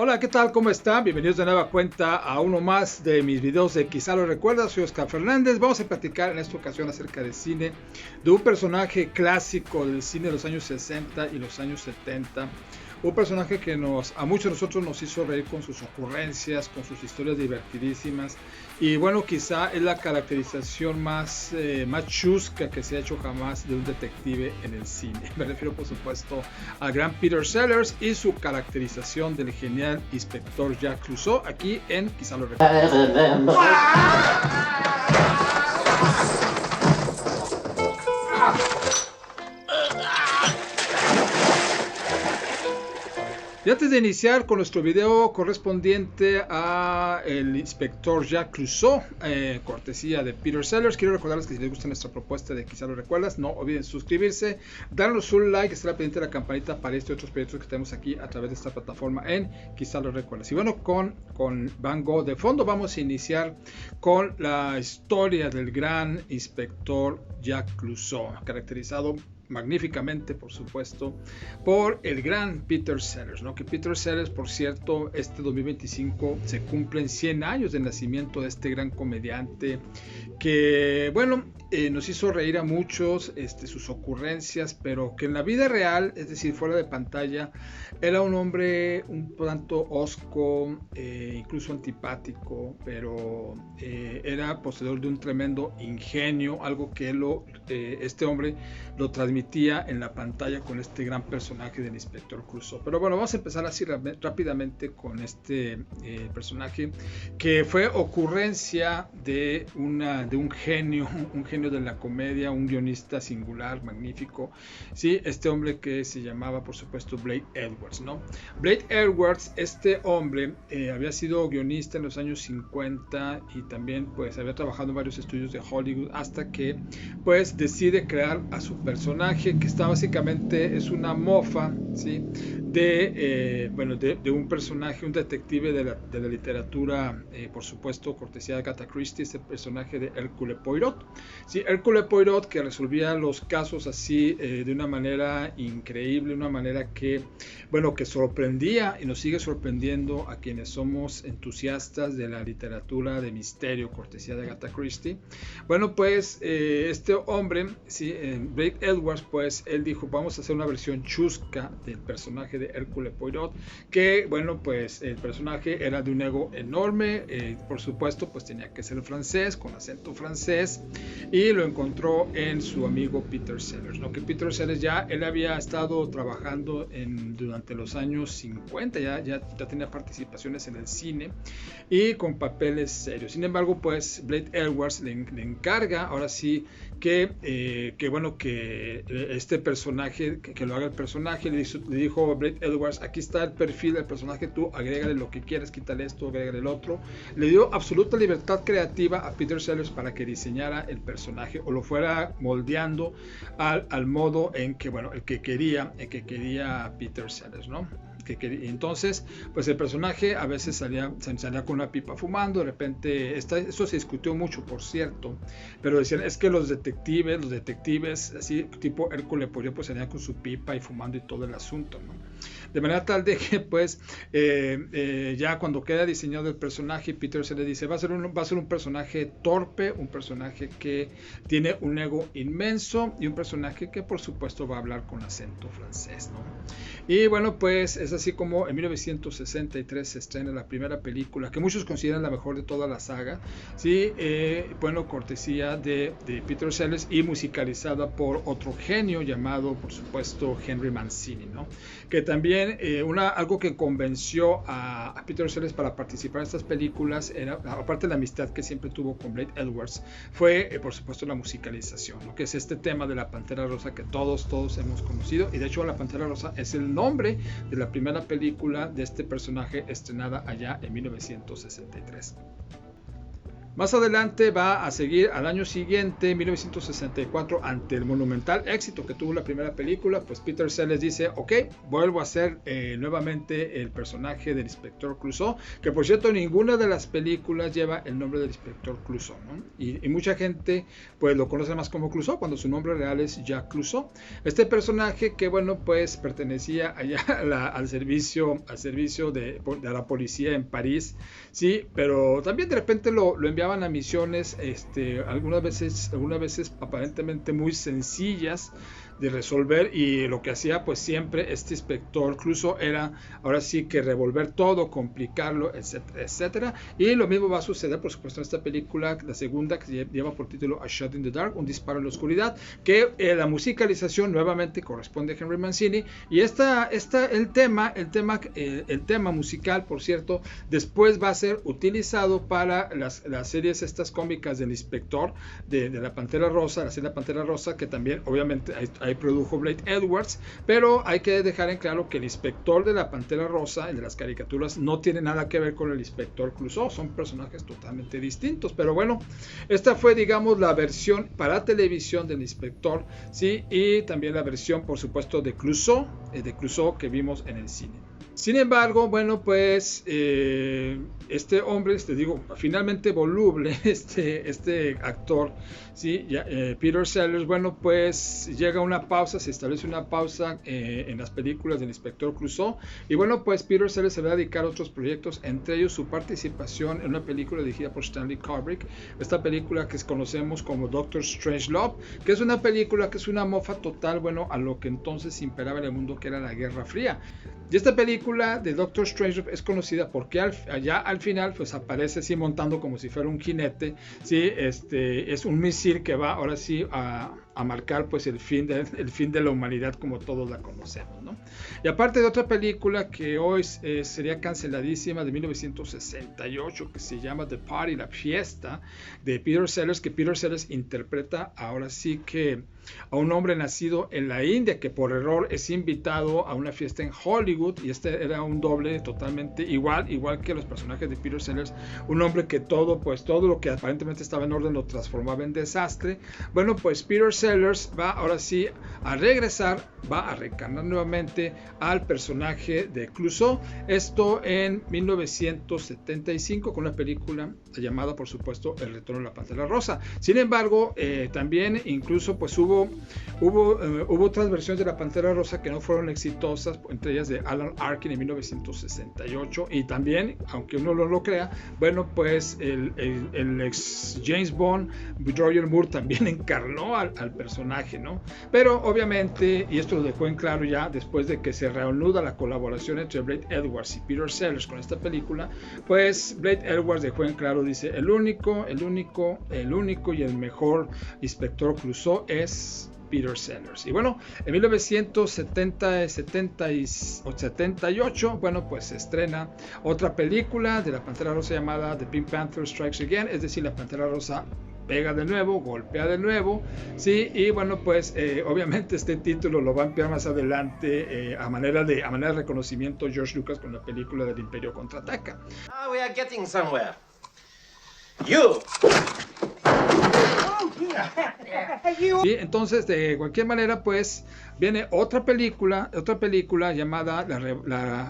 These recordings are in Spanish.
Hola, ¿qué tal? ¿Cómo están? Bienvenidos de nueva cuenta a uno más de mis videos de Quizá lo recuerdas. Soy Oscar Fernández. Vamos a platicar en esta ocasión acerca de cine, de un personaje clásico del cine de los años 60 y los años 70. Un personaje que a muchos de nosotros nos hizo reír con sus ocurrencias, con sus historias divertidísimas. Y bueno, quizá es la caracterización más chusca que se ha hecho jamás de un detective en el cine. Me refiero, por supuesto, al gran Peter Sellers y su caracterización del genial inspector Jacques Clouseau aquí en Quizá lo recuerdas. Y antes de iniciar con nuestro video correspondiente a el inspector Jacques Clouseau, cortesía de Peter Sellers, quiero recordarles que si les gusta nuestra propuesta de Quizá lo recuerdas, no olviden suscribirse, darnos un like, estar pendiente de la campanita para este y otros proyectos que tenemos aquí a través de esta plataforma en Quizá lo recuerdas. Y bueno, con Van Gogh de fondo vamos a iniciar con la historia del gran inspector Jacques Clouseau, caracterizado magníficamente, por supuesto, por el gran Peter Sellers, ¿no? Que Peter Sellers, por cierto, este 2025 se cumplen 100 años del nacimiento de este gran comediante que, bueno, nos hizo reír a muchos, sus ocurrencias, pero que en la vida real, es decir, fuera de pantalla, era un hombre un tanto hosco, incluso antipático, pero era poseedor de un tremendo ingenio, algo que este hombre lo transmitía en la pantalla con este gran personaje del inspector Clouseau. Pero bueno, vamos a empezar así rápidamente con este personaje que fue ocurrencia de un genio de la comedia, un guionista singular, magnífico, sí, este hombre que se llamaba, por supuesto, Blake Edwards, ¿no? Blake Edwards, este hombre había sido guionista en los años 50 y también pues había trabajado en varios estudios de Hollywood hasta que pues decide crear a su personaje, que está básicamente, es una mofa, ¿sí? de un personaje, un detective de la literatura, por supuesto, cortesía de Agatha Christie, este personaje de Hercule Poirot. Sí, Hercule Poirot, que resolvía los casos así de una manera increíble, una manera que, bueno, que sorprendía y nos sigue sorprendiendo a quienes somos entusiastas de la literatura de misterio, cortesía de Agatha Christie. Bueno, pues este hombre, sí, Blake Edwards, pues él dijo, vamos a hacer una versión chusca del personaje de Hercule Poirot, que, bueno, pues el personaje era de un ego enorme, por supuesto, pues tenía que ser francés, con acento francés, y lo encontró en su amigo Peter Sellers, ¿no? Que Peter Sellers él había estado trabajando durante los años 50, ya tenía participaciones en el cine y con papeles serios. Sin embargo, pues Blake Edwards le encarga, ahora sí, que este personaje, que lo haga el personaje. Le dijo Blake Edwards, aquí está el perfil del personaje, tú agrégale lo que quieras, quítale esto, agrégale el otro. Le dio absoluta libertad creativa a Peter Sellers para que diseñara el personaje o lo fuera moldeando al modo en que, bueno, el que quería Peter Sellers, ¿no? Entonces, pues el personaje a veces salía con una pipa fumando, de repente, eso se discutió mucho, por cierto, pero decían, es que los detectives, así tipo Hercule Poirot, pues salían con su pipa y fumando y todo el asunto, ¿no? De manera tal de que, pues, ya cuando queda diseñado el personaje, Peter se le dice, va a ser un personaje torpe, un personaje que tiene un ego inmenso y un personaje que, por supuesto, va a hablar con acento francés, ¿no? Y bueno, pues es así como en 1963 se estrena la primera película, que muchos consideran la mejor de toda la saga, ¿sí? Bueno, cortesía de Peter Sellers y musicalizada por otro genio llamado, por supuesto, Henry Mancini, ¿no? Que también algo que convenció a Peter Sellers para participar en estas películas, aparte de la amistad que siempre tuvo con Blake Edwards, fue, por supuesto, la musicalización, ¿no? Que es este tema de la Pantera Rosa que todos hemos conocido, y de hecho la Pantera Rosa es el nombre de la primera película de este personaje estrenada allá en 1963. Más adelante va a seguir al año siguiente, 1964, ante el monumental éxito que tuvo la primera película, pues Peter Sellers dice, ok, vuelvo a ser nuevamente el personaje del Inspector Clouseau, que por cierto ninguna de las películas lleva el nombre del Inspector Clouseau, ¿no? Y mucha gente pues lo conoce más como Clouseau cuando su nombre real es Jacques Clouseau. Este personaje que bueno pues pertenecía allá al servicio de la policía en París, sí, pero también de repente lo enviaban a misiones algunas veces aparentemente muy sencillas de resolver, y lo que hacía pues siempre este Inspector Clouseau era ahora sí que revolver todo, complicarlo, etcétera, etcétera. Y lo mismo va a suceder por supuesto en esta película, la segunda, que lleva por título A Shot in the Dark, un disparo en la oscuridad, que la musicalización nuevamente corresponde a Henry Mancini, y el tema musical, por cierto, después va a ser utilizado para las series estas cómicas del Inspector de la Pantera Rosa, la serie La Pantera Rosa, que también obviamente ahí produjo Blake Edwards, pero hay que dejar en claro que el Inspector de la Pantera Rosa, el de las caricaturas, no tiene nada que ver con el Inspector Clouseau, son personajes totalmente distintos, pero bueno, esta fue digamos la versión para televisión del Inspector, sí, y también la versión por supuesto de Clouseau que vimos en el cine. Sin embargo, bueno, pues este hombre, te digo, finalmente voluble, este actor, ¿sí? Peter Sellers, bueno, pues llega a una pausa, se establece una pausa en las películas del Inspector Clouseau, y bueno, pues Peter Sellers se va a dedicar a otros proyectos, entre ellos su participación en una película dirigida por Stanley Kubrick, esta película que conocemos como Doctor Strangelove, que es una película que es una mofa total, bueno, a lo que entonces imperaba en el mundo, que era la Guerra Fría. Y esta película de Doctor Strangelove es conocida porque allá al final pues aparece así montando como si fuera un jinete, ¿sí? Es un misil que va ahora sí a marcar pues el fin de la humanidad como todos la conocemos, ¿no? Y aparte de otra película que hoy sería canceladísima, de 1968, que se llama The Party, la fiesta, de Peter Sellers, que Peter Sellers interpreta ahora sí que a un hombre nacido en la India, que por error es invitado a una fiesta en Hollywood, y este era un doble totalmente igual que los personajes de Peter Sellers, un hombre que todo lo que aparentemente estaba en orden lo transformaba en desastre. Bueno, pues Peter Sellers va ahora sí a regresar, va a reencarnar nuevamente al personaje de Clouseau, esto en 1975 con una película llamada por supuesto El Retorno de la Pantera Rosa. Sin embargo, también incluso pues hubo otras versiones de la Pantera Rosa que no fueron exitosas, entre ellas de Alan Arkin en 1968, y también, aunque uno no lo crea, bueno, pues el ex James Bond, Roger Moore, también encarnó al personaje, ¿no? Pero obviamente, y esto lo dejó en claro ya después de que se reanuda la colaboración entre Blake Edwards y Peter Sellers con esta película, pues Blake Edwards dejó en claro, dice, el único y el mejor Inspector Clouseau es Peter Sellers. Y bueno, en 1978, bueno, pues se estrena otra película de la Pantera Rosa llamada The Pink Panther Strikes Again, es decir, la Pantera Rosa pega de nuevo, golpea de nuevo, sí, y bueno, pues obviamente este título lo va a ampliar más adelante a manera de reconocimiento George Lucas con la película del Imperio Contraataca. We are getting somewhere. You. Sí, entonces de cualquier manera pues viene otra película llamada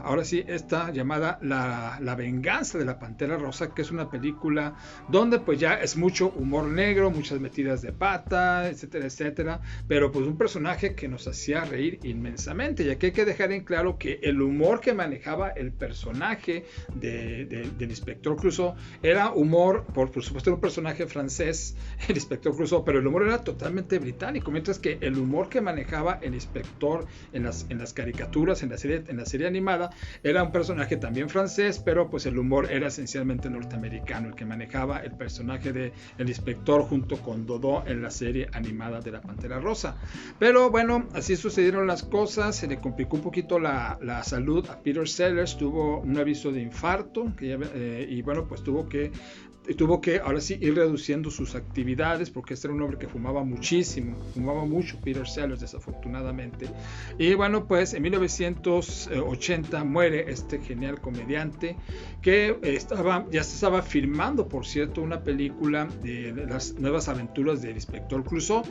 ahora sí esta llamada la venganza de la Pantera Rosa, que es una película donde pues ya es mucho humor negro, muchas metidas de pata, etcétera, etcétera, pero pues un personaje que nos hacía reír inmensamente, y aquí hay que dejar en claro que el humor que manejaba el personaje del Inspector Clouseau era humor, por supuesto era un personaje francés, el Inspector Clouseau, pero el humor era totalmente británico, mientras que el humor que manejaba el Inspector en las caricaturas, en la serie animada, era un personaje también francés, pero pues el humor era esencialmente norteamericano, el que manejaba el personaje del Inspector junto con Dodo en la serie animada de la Pantera Rosa. Pero bueno, así sucedieron las cosas, se le complicó un poquito la salud a Peter Sellers, tuvo un aviso de infarto y bueno, pues tuvo que tuvo que ahora sí ir reduciendo sus actividades porque este era un hombre que fumaba muchísimo, fumaba mucho Peter Sellers desafortunadamente. Y bueno, pues en 1980 muere este genial comediante que ya se estaba filmando, por cierto, una película de las nuevas aventuras del Inspector Clouseau.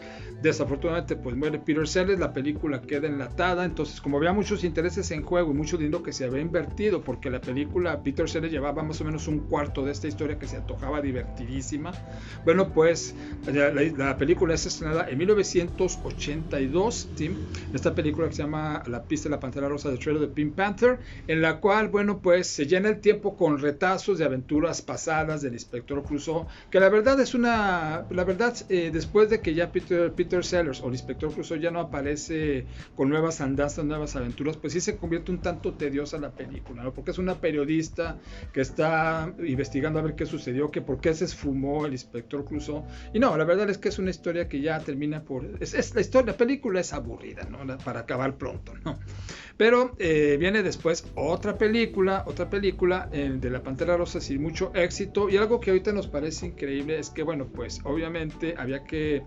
Desafortunadamente pues muere Peter Sellers, la película queda enlatada, entonces como había muchos intereses en juego y mucho dinero que se había invertido, porque la película Peter Sellers llevaba más o menos un cuarto de esta historia que se antojaba divertidísima, bueno pues la película es estrenada en 1982, ¿sí? Esta película que se llama La pista de la Pantera Rosa, de Trail of the Pink Panther, en la cual bueno pues se llena el tiempo con retazos de aventuras pasadas del Inspector Clouseau, que la verdad después de que ya Peter Sellers o el Inspector Clouseau ya no aparece con nuevas andanzas, nuevas aventuras, pues sí se convierte un tanto tediosa la película, ¿no? Porque es una periodista que está investigando a ver qué sucedió, que por qué se esfumó el Inspector Clouseau, y no, la verdad es que es una historia que ya termina la película es aburrida, ¿no? Para acabar pronto, ¿no? Pero viene después otra película de la Pantera Rosa sin mucho éxito, y algo que ahorita nos parece increíble es que bueno, pues obviamente había que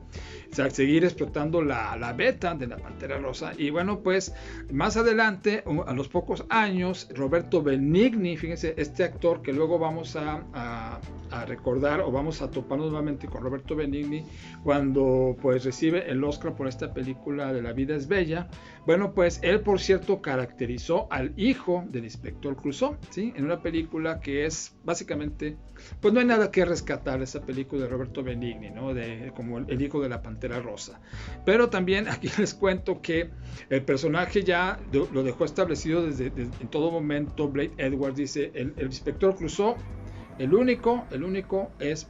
seguir explotando la beta de la Pantera Rosa, y bueno pues más adelante, a los pocos años, Roberto Benigni, fíjense, este actor que luego vamos a recordar o vamos a toparnos nuevamente con Roberto Benigni cuando pues recibe el Oscar por esta película de La vida es bella. Bueno pues él, por cierto, caracterizó al hijo del Inspector Clouseau, ¿sí? En una película que es básicamente, pues no hay nada que rescatar esa película de Roberto Benigni, ¿no? Como el hijo de la Pantera Rosa. Pero también aquí les cuento que el personaje ya lo dejó establecido desde en todo momento. Blake Edwards dice, el Inspector Clouseau, el único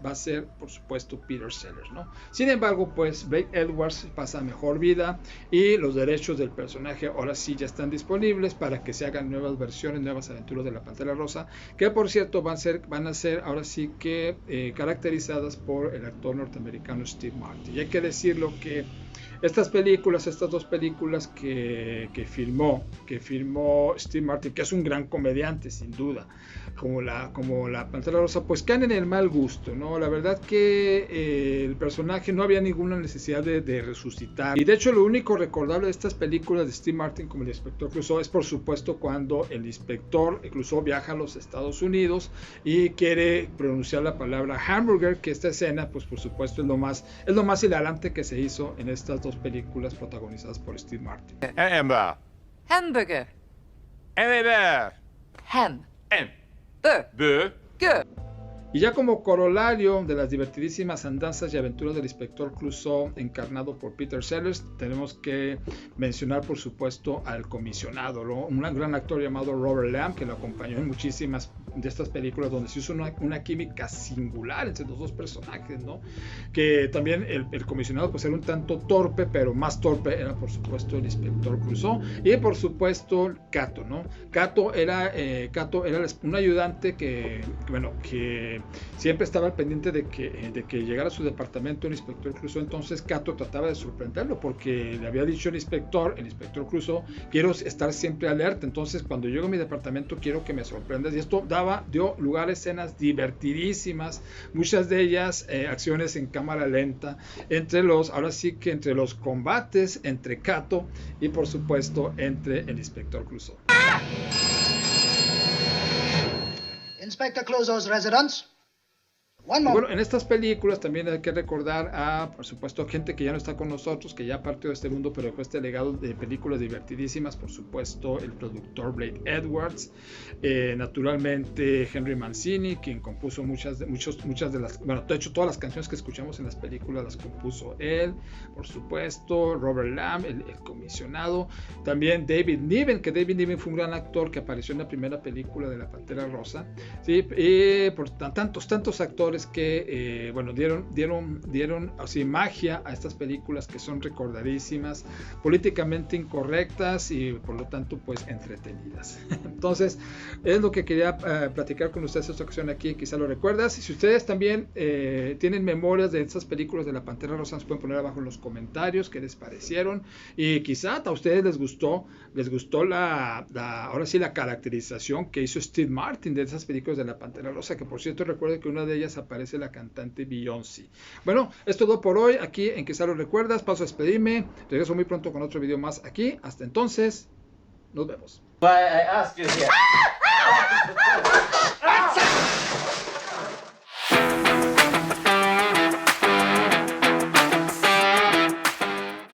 va a ser, por supuesto, Peter Sellers, ¿no? Sin embargo, pues Blake Edwards pasa mejor vida y los derechos del personaje ahora sí ya están disponibles para que se hagan nuevas versiones, nuevas aventuras de la Pantera Rosa, que por cierto van a ser ahora sí que caracterizadas por el actor norteamericano Steve Martin. Y hay que decirlo que estas dos películas que filmó Steve Martin, que es un gran comediante sin duda, como la Pantera Rosa, pues caen en el mal gusto, ¿no? La verdad que el personaje no había ninguna necesidad de resucitar, y de hecho lo único recordable de estas películas de Steve Martin como el Inspector Clouseau es por supuesto cuando el Inspector Clouseau viaja a los Estados Unidos y quiere pronunciar la palabra hamburger, que esta escena pues por supuesto es lo más hilarante que se hizo en estas dos películas protagonizadas por Steve Martin. Hamburger. Ham. Burger. Y ya como corolario de las divertidísimas andanzas y aventuras del Inspector Clouseau encarnado por Peter Sellers, tenemos que mencionar por supuesto al comisionado, ¿no? Un gran actor llamado Robert Lamb, que lo acompañó en muchísimas de estas películas donde se hizo una química singular entre los dos personajes, ¿no? Que también el comisionado pues era un tanto torpe, pero más torpe era por supuesto el Inspector Clouseau, y por supuesto Cato, ¿no? Cato era un ayudante que siempre estaba al pendiente de que llegara a su departamento el Inspector Clouseau. Entonces Cato trataba de sorprenderlo porque le había dicho el Inspector Clouseau, quiero estar siempre alerta, entonces cuando llego a mi departamento quiero que me sorprendas, y esto dio lugar a escenas divertidísimas, muchas de ellas acciones en cámara lenta, entre los combates entre Cato y por supuesto entre el Inspector Clouseau. Inspector Clouseau's residence. Bueno, en estas películas también hay que recordar a, por supuesto, gente que ya no está con nosotros, que ya partió de este mundo, pero dejó este legado de películas divertidísimas. Por supuesto, el productor Blake Edwards, naturalmente Henry Mancini, quien compuso muchas de las, bueno, de hecho todas las canciones que escuchamos en las películas las compuso él. Por supuesto, Robert Lamb, el comisionado, también David Niven, que David Niven fue un gran actor que apareció en la primera película de la Pantera Rosa, ¿sí? Y por tantos actores que dieron así magia a estas películas que son recordadísimas, políticamente incorrectas y por lo tanto pues entretenidas. Entonces es lo que quería platicar con ustedes esta ocasión aquí, quizá lo recuerdas, y si ustedes también tienen memorias de estas películas de la Pantera Rosa, nos pueden poner abajo en los comentarios qué les parecieron, y quizá a ustedes les gustó ahora sí la caracterización que hizo Steve Martin de esas películas de la Pantera Rosa, que por cierto recuerden que una de ellas aparece la cantante Beyoncé. Bueno, es todo por hoy aquí en Quizá lo recuerdas. Paso a despedirme. Regreso muy pronto con otro video más aquí. Hasta entonces, nos vemos. Why I asked you here.